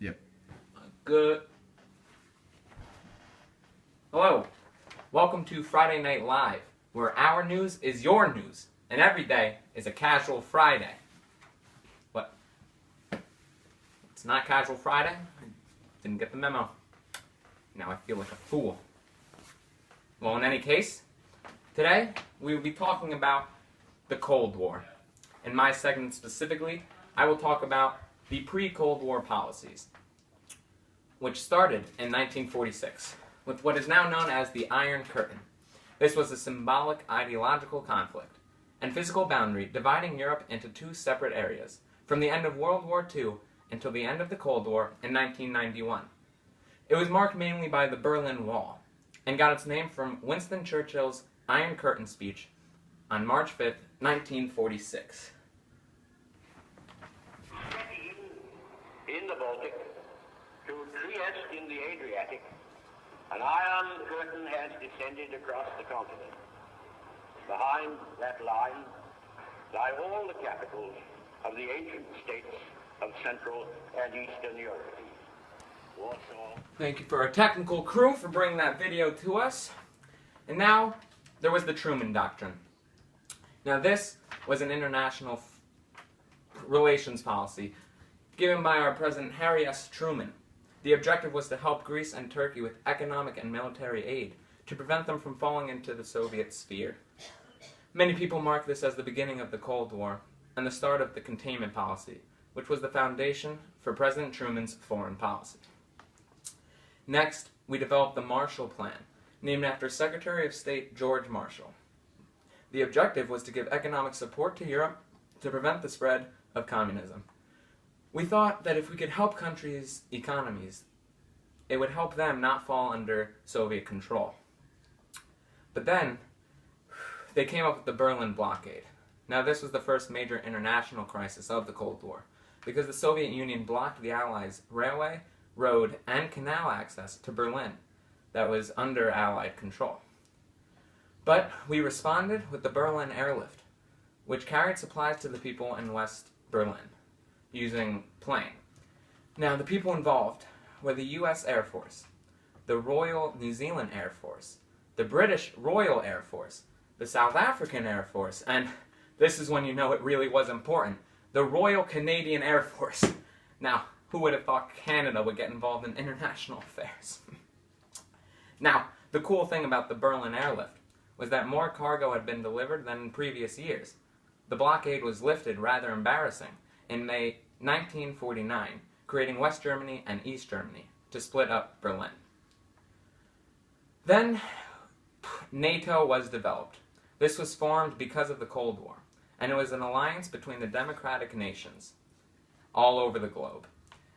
Yep. Good. Hello. Welcome to Friday Night Live, where our news is your news, and every day is a casual Friday. What? It's not casual Friday? I didn't get the memo. Now I feel like a fool. Well, in any case, today we will be talking about the Cold War. In my segment specifically, I will talk about the pre-Cold War policies, which started in 1946 with what is now known as the Iron Curtain. This was a symbolic ideological conflict and physical boundary dividing Europe into two separate areas from the end of World War II until the end of the Cold War in 1991. It was marked mainly by the Berlin Wall and got its name from Winston Churchill's Iron Curtain speech on March 5th, 1946. In the Baltic, to Trieste in the Adriatic, an iron curtain has descended across the continent. Behind that line lie all the capitals of the ancient states of Central and Eastern Europe. Warsaw. Thank you for our technical crew for bringing that video to us. And now, there was the Truman Doctrine. Now this was an international relations policy given by our President Harry S. Truman. The objective was to help Greece and Turkey with economic and military aid to prevent them from falling into the Soviet sphere. Many people mark this as the beginning of the Cold War and the start of the containment policy, which was the foundation for President Truman's foreign policy. Next, we developed the Marshall Plan, named after Secretary of State George Marshall. The objective was to give economic support to Europe to prevent the spread of communism. We thought that if we could help countries' economies, it would help them not fall under Soviet control. But then, they came up with the Berlin blockade. Now this was the first major international crisis of the Cold War, because the Soviet Union blocked the Allies' railway, road, and canal access to Berlin that was under Allied control. But we responded with the Berlin Airlift, which carried supplies to the people in West Berlin using plane. Now the people involved were the US Air Force, the Royal New Zealand Air Force, the British Royal Air Force, the South African Air Force, and this is when you know it really was important, the Royal Canadian Air Force. Now, who would have thought Canada would get involved in international affairs? Now, the cool thing about the Berlin Airlift was that more cargo had been delivered than in previous years. The blockade was lifted, rather embarrassing, in May 1949, creating West Germany and East Germany to split up Berlin. Then, NATO was developed. This was formed because of the Cold War, and it was an alliance between the democratic nations all over the globe.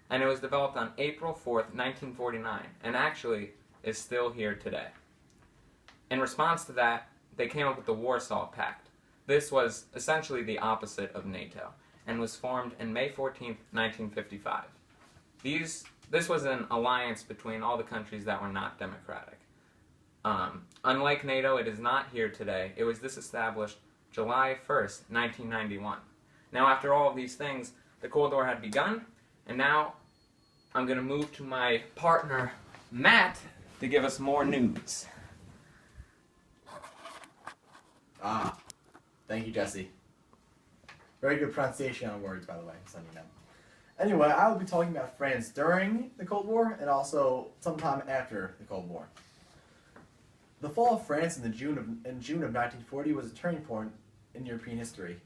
And it was developed on April 4th, 1949, and actually is still here today. In response to that, they came up with the Warsaw Pact. This was essentially the opposite of NATO, and was formed in May 14th, 1955. This was an alliance between all the countries that were not democratic. Unlike NATO, it is not here today. It was disestablished July 1st, 1991. Now, after all of these things, the Cold War had begun, and now I'm going to move to my partner, Matt, to give us more news. Thank you, Jesse. Very good pronunciation on words, by the way, so you know. Anyway, I will be talking about France during the Cold War and also sometime after the Cold War. The fall of France in June of 1940 was a turning point in European history.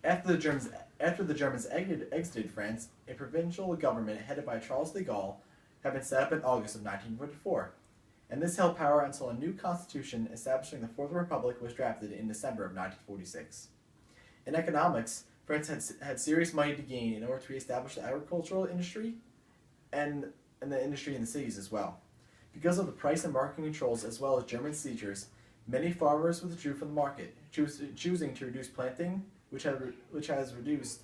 After the Germans exited France, a provincial government headed by Charles de Gaulle had been set up in August of 1944, and this held power until a new constitution establishing the Fourth Republic was drafted in December of 1946. In economics, France had serious money to gain in order to reestablish the agricultural industry and the industry in the cities as well. Because of the price and market controls as well as German seizures, many farmers withdrew from the market, choosing to reduce planting, which has reduced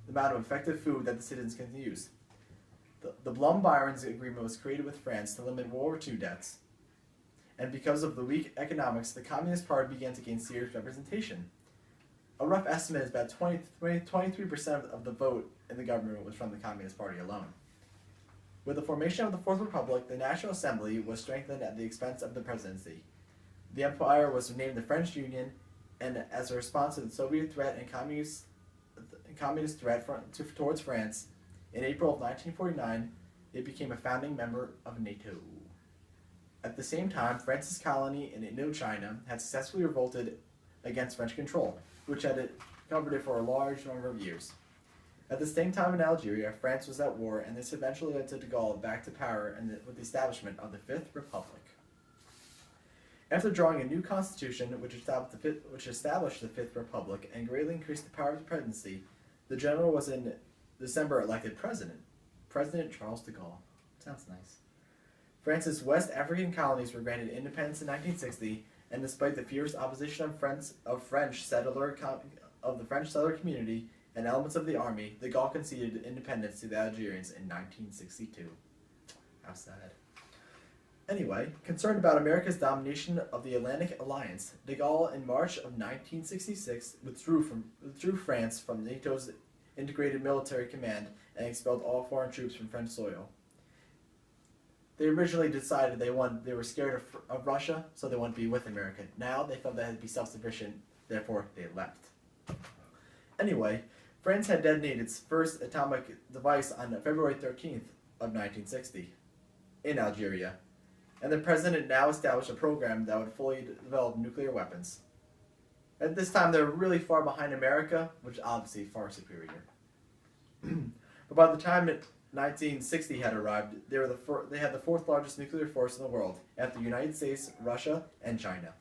the amount of effective food that the citizens can use. The Blum-Byron Agreement was created with France to limit World War II debts, and because of the weak economics, the Communist Party began to gain serious representation. A rough estimate is about 23% of the vote in the government was from the Communist Party alone. With the formation of the Fourth Republic, the National Assembly was strengthened at the expense of the presidency. The empire was named the French Union, and as a response to the Soviet threat and communist threat towards France, in April of 1949, it became a founding member of NATO. At the same time, France's colony in Indochina had successfully revolted against French control, which had covered it for a large number of years. At the same time in Algeria, France was at war, and this eventually led to de Gaulle back to power with the establishment of the Fifth Republic. After drawing a new constitution which established the Fifth Republic and greatly increased the power of the presidency, the general was in December elected president. President Charles de Gaulle. Sounds nice. France's West African colonies were granted independence in 1960, and despite the fierce opposition of the French settler community and elements of the army, de Gaulle conceded independence to the Algerians in 1962. How sad. Anyway, concerned about America's domination of the Atlantic Alliance, de Gaulle in March of 1966 withdrew France from NATO's integrated military command and expelled all foreign troops from French soil. They originally decided they were scared of Russia, so they wanted to be with America. Now they felt they had to be self-sufficient, therefore they left. Anyway, France had detonated its first atomic device on February 13th of 1960 in Algeria, and the president now established a program that would fully develop nuclear weapons. At this time, they were really far behind America, which is obviously far superior. But by the time 1960 had arrived, they had the fourth largest nuclear force in the world, after the United States, Russia, and China.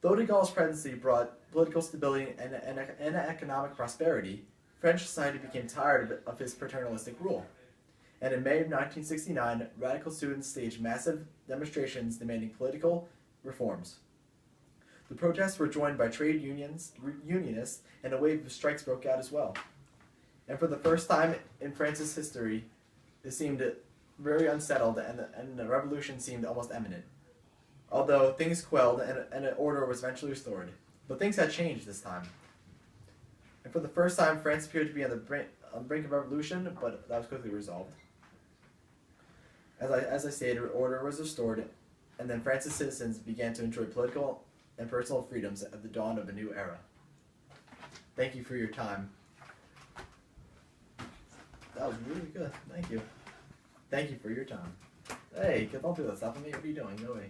Though de Gaulle's presidency brought political stability and economic prosperity, French society became tired of his paternalistic rule. And in May of 1969, radical students staged massive demonstrations demanding political reforms. The protests were joined by trade unionists, and a wave of strikes broke out as well. And for the first time in France's history, it seemed very unsettled, and the revolution seemed almost imminent. Although things quelled and an order was eventually restored. But things had changed this time. And for the first time, France appeared to be on the brink of revolution, but that was quickly resolved. As I stated, order was restored, and then France's citizens began to enjoy political and personal freedoms at the dawn of a new era. Thank you for your time. That was really good. Thank you. Thank you for your time. Hey, don't do that stuff. What are you doing? Go away.